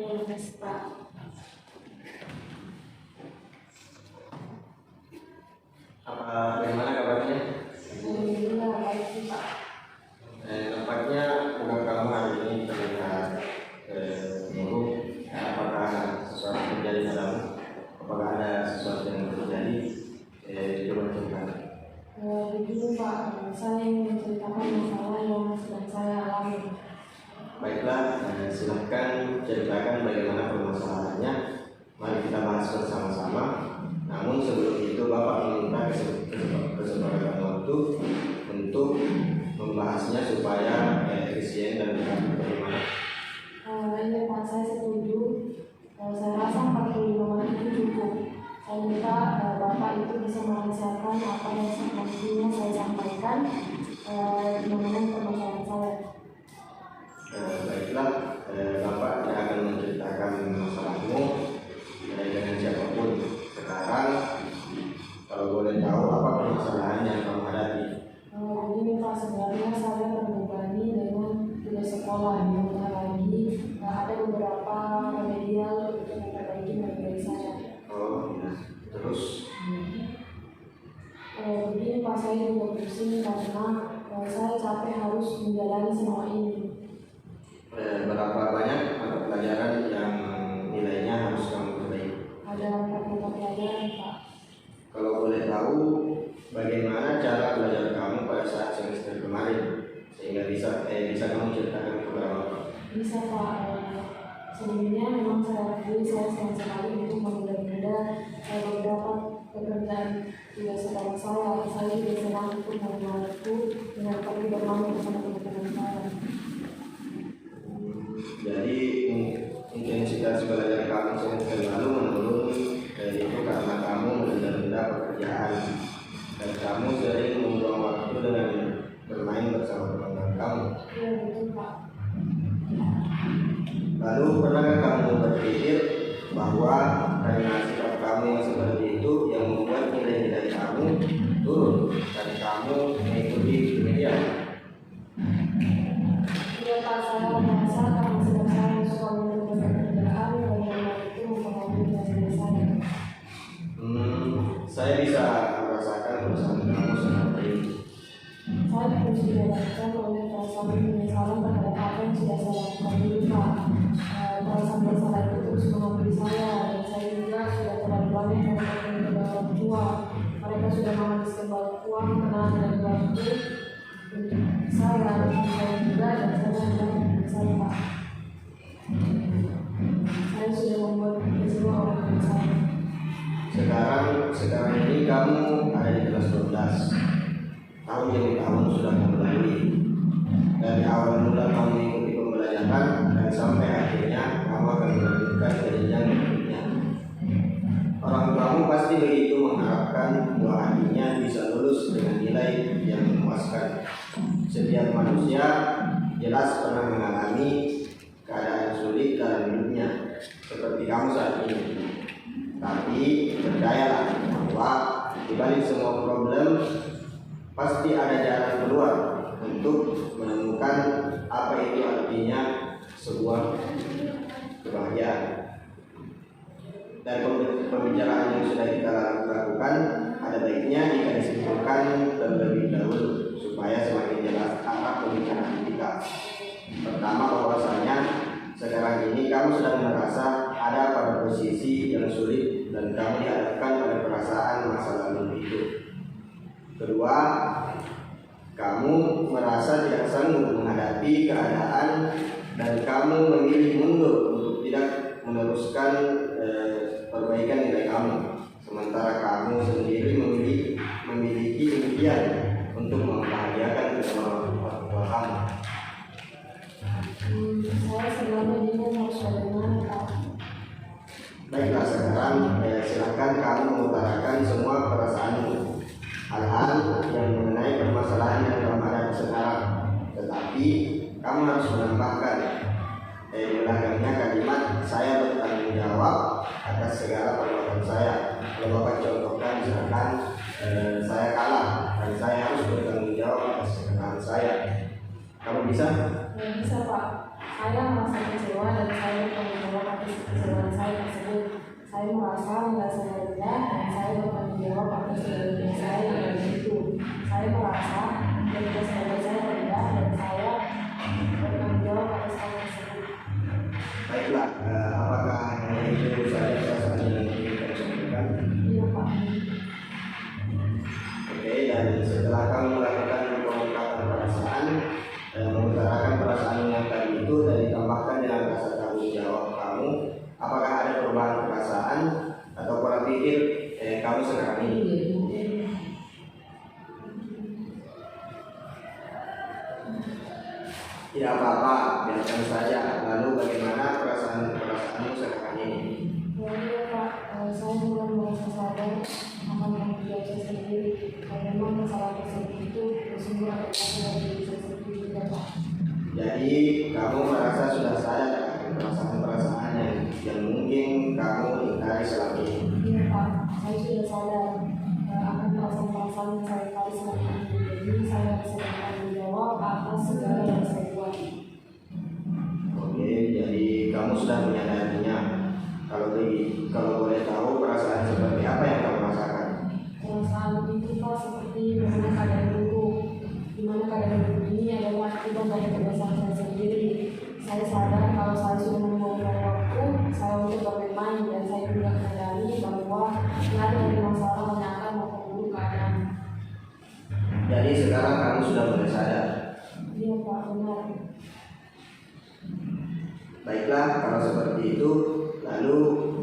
Pak. Bagaimana kabarnya? Alhamdulillah baik sih Pak. Nampaknya muka kamu hari ini terlihat buruk. Apakah sesuatu terjadi padamu? Apakah ada sesuatu yang terjadi? Coba ceritakan. Begini Pak, saya ingin menceritakan masalah yang sedang saya alami. Baiklah, silahkan ceritakan bagaimana permasalahannya. Mari kita bahas bersama-sama. Namun sebelum itu Bapak meminta kesepakatan waktu untuk membahasnya supaya efisien dan bagaimana. Iya Pak, saya setuju. Saya rasa 45 menit itu cukup. Saya minta Bapak itu bisa menasihatkan apa yang semestinya saya sampaikan mengenai permasalahan saya. Baiklah, Bapak akan menceritakan masalahmu dengan siapapun. Sekarang, kalau boleh tahu apa permasalahan yang kamu hadapi? Begini Pak, sebenarnya saya terbebani dengan tugas sekolah yang lagi ada beberapa remedial untuk memperbaiki materi saya. Oh, ya. Terus? Begini Pak, saya juga pusing karena saya capek harus menjalani semua ini. Berapa banyak mata pelajaran yang nilainya harus kamu perbaiki? Ada 4 mata pelajaran Pak. Kalau boleh tahu, bagaimana cara belajar kamu pada saat semester kemarin sehingga bisa kamu ceritakan kepada Bapak? Bisa Pak. Sebelumnya memang saya akui saya senang sekali untuk menunda-nunda beberapa pekerjaan tugas sekolah saya. Saya juga senang untuk mengenal waktu dengan pergi bermain bersama teman-teman saya. Jadi intensitas belajar kamu semester lalu menurun, itu karena kamu menunda-nunda pekerjaan dan kamu sering membuang waktu dengan bermain bersama teman-teman kamu. Iya betul Pak. Lalu pernahkah kamu berpikir bahwa karena sikap kamu yang seperti itu yang membuat nilai-nilai kamu turun dan kamu mengikuti demikian? Iya Pak, saya merasa karena sedang saya suka menunda pekerjaan dan karena itu mempengaruhi nilai saya. Saya bisa merasakan perasaan kamu seperti ini. Saya terus dihadapkan oleh perasaan penyesalan terhadap apa yang sudah saya lakukan dulu Pak. Perasaan bersalah itu terus menghantui saya dan saya juga sudah terlalu banyak menggunakan kedua orang tua. Mereka sudah menghabiskan banyak uang, tenaga dan waktu untuk saya juga dan saya tidak saya Pak. Saya sudah membuat kecewa orang tua saya. Sekarang ini kamu ada di kelas 12. Tahun demi tahun sudah melalui. Dari awal mula kamu mengikuti pembelajaran dan sampai akhirnya kamu akan melanjutkan ke jenjang berikutnya. Orang tuamu pasti begitu mengharapkan buah hatinya bisa lulus dengan nilai yang memuaskan. Setiap manusia jelas pernah mengalami keadaan sulit dalam hidupnya, seperti kamu saat ini. Tapi percayalah bahwa di balik semua problem pasti ada jalan keluar untuk menemukan apa itu artinya sebuah kebahagiaan. Dan pembicaraan yang sudah kita lakukan ada baiknya jika disimpulkan terlebih dahulu supaya semakin jelas arah pembicaraan kita. Pertama, bahwasanya sekarang ini kamu sedang merasa ada pada posisi yang sulit dan kamu dihadapkan pada perasaan masa lalu itu. Kedua, kamu merasa tidak sanggup menghadapi keadaan dan kamu memilih mundur untuk tidak meneruskan perbaikan nilai kamu. Sementara kamu sendiri memiliki impian untuk membahagiakan kedua orang tua kamu. Saya sebenarnya bingung harus bagaimana Pak. Baiklah, sekarang silakan kamu mengutarakan semua perasaanmu, hal-hal yang mengenai permasalahan yang kamu hadapi sekarang. Tetapi kamu harus menambahkan belakangnya kalimat saya bertanggung jawab atas segala perbuatan saya. Kalau Bapak contohkan misalkan saya kalah dan saya harus bertanggung jawab atas kesalahan saya. Kamu bisa? Bisa Pak. saya merasa kecewa dan saya bertanggung jawab atas kekecewaan saya tersebut. Saya merasa merasa rendah dan saya bertanggung jawab atas kegagalan saya yang ada itu. Saya merasa kegagalan saya rendah dan saya bertanggung jawab atas hal tersebut. Baiklah, apakah hanya itu saja perasaan yang ingin kamu sampaikan? Iya Pak. Oke, dan setelah kamu melakukan pengungkapan perasaan, mengutarakan perasaan yang tadi itu dan ditambahkan dengan rasa tanggung jawab kamu, apakah ada perubahan perasaan atau pola pikir kamu sekarang ini? Tidak apa-apa, biarkan saja. Lalu bagaimana perasaanmu sekarang ini? Ya Pak, saya mulai merasa sadar akan tanggung jawab saya sendiri. Dan memang masalah tersebut itu bersumber dari diri saya sendiri juga Pak. Jadi kamu merasa sudah sadar akan perasaan-perasaan yang mungkin kamu ingkari selama ini? Iya Pak, saya sudah sadar akan perasaan-perasaan yang saya ingkari selama ini. Jadi saya harus bertanggung jawab atas segala yang saya buat. Oke, jadi kamu sudah menyadarinya. Kalau boleh tahu perasaan seperti apa yang kamu rasakan? Perasaan itu Pak seperti bagaimana keadaan dulu. Di mana keadaan dulu ini adalah akibat dari kebiasaan saya sendiri. Saya sadar kalau saya sudah membuang waktu saya untuk bermain dan saya juga menyadari bahwa tidak ada yang masalah yang akan memperburuk keadaan. Jadi sekarang kamu sudah mulai sadar. Iya Pak, benar. Baiklah, kalau seperti itu, lalu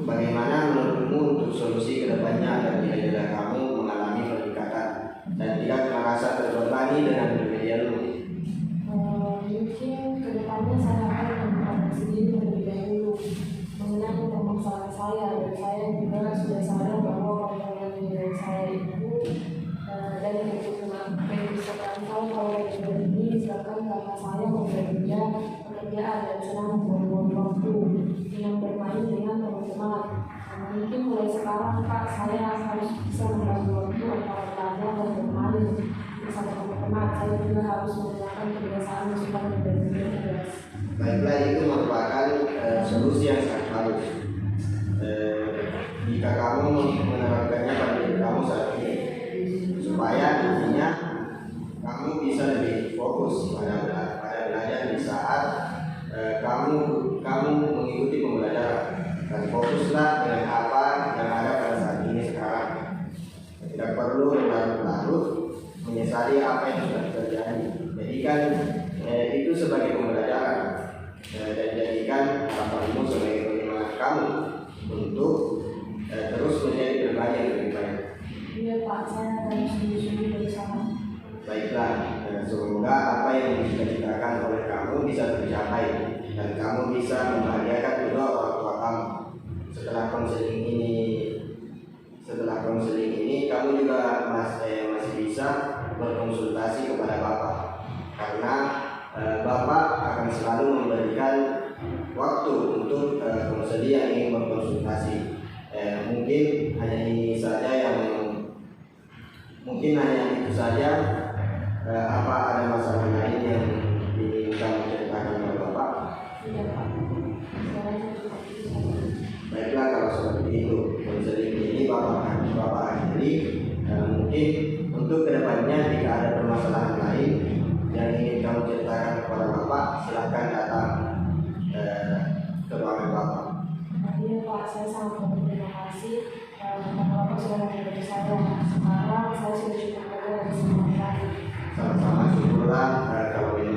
bagaimana menurutmu untuk solusi kedepannya agar tidak kamu mengalami peningkatan dan tidak merasa terbebani dengan berbeda? Mungkin kedepannya saya akan memperhatikan sendiri terlebih dahulu mengenai permasalahan saya dan saya juga sudah sadar bahwa permasalahan dari saya itu dari kebutuhan saya kalau dari ini disebabkan karena saya bekerja pekerjaan dan senang membuang waktu dengan bermain dengan teman-teman. Mungkin mulai sekarang Pak saya harus bisa membagi waktu antara belajar dan bermain bersama teman-teman. Saya juga harus menggunakan kebiasaan supaya menjadi cerdas. Baiklah, itu merupakan solusi yang sangat bagus. Jika kamu menerapkannya pada diri kamu saat ini, supaya nantinya kamu bisa lebih fokus pada belajar di saat kamu mengikuti pembelajaran, dan fokuslah dengan apa yang ada pada saat ini sekarang. Tidak perlu larut-larut menyesali apa yang sudah terjadi. Jadikan itu sebagai pembelajaran dan jadikan dapatmu sebagai penyemangat kamu untuk terus menjadi pribadi yang lebih baik. Iya Pak, saya akan sungguh-sungguh berusaha. Baiklah, semoga apa yang dicita-citakan oleh kamu bisa tercapai dan kamu bisa membahagiakan kedua orang tua kamu. Setelah konseling ini kamu juga masih bisa berkonsultasi kepada Bapak, karena Bapak akan selalu memberikan waktu untuk konseling yang ingin berkonsultasi. Mungkin hanya itu saja. Apa ada masalah lain yang ingin kamu ceritakan kepada Bapak? Iya Pak, Baiklah, kalau seperti itu konseling ini Bapak akhiri. Mungkin untuk kedepannya jika ada permasalahan lain yang ingin kamu ceritakan kepada Bapak, silahkan datang ke ruangan Bapak. iya Pak, saya sangat berterima kasih karena Bapak sudah membantu saya. Sekarang saya sudah cukup kerja dari semua hari. Sama-sama, syukurlah kalau ini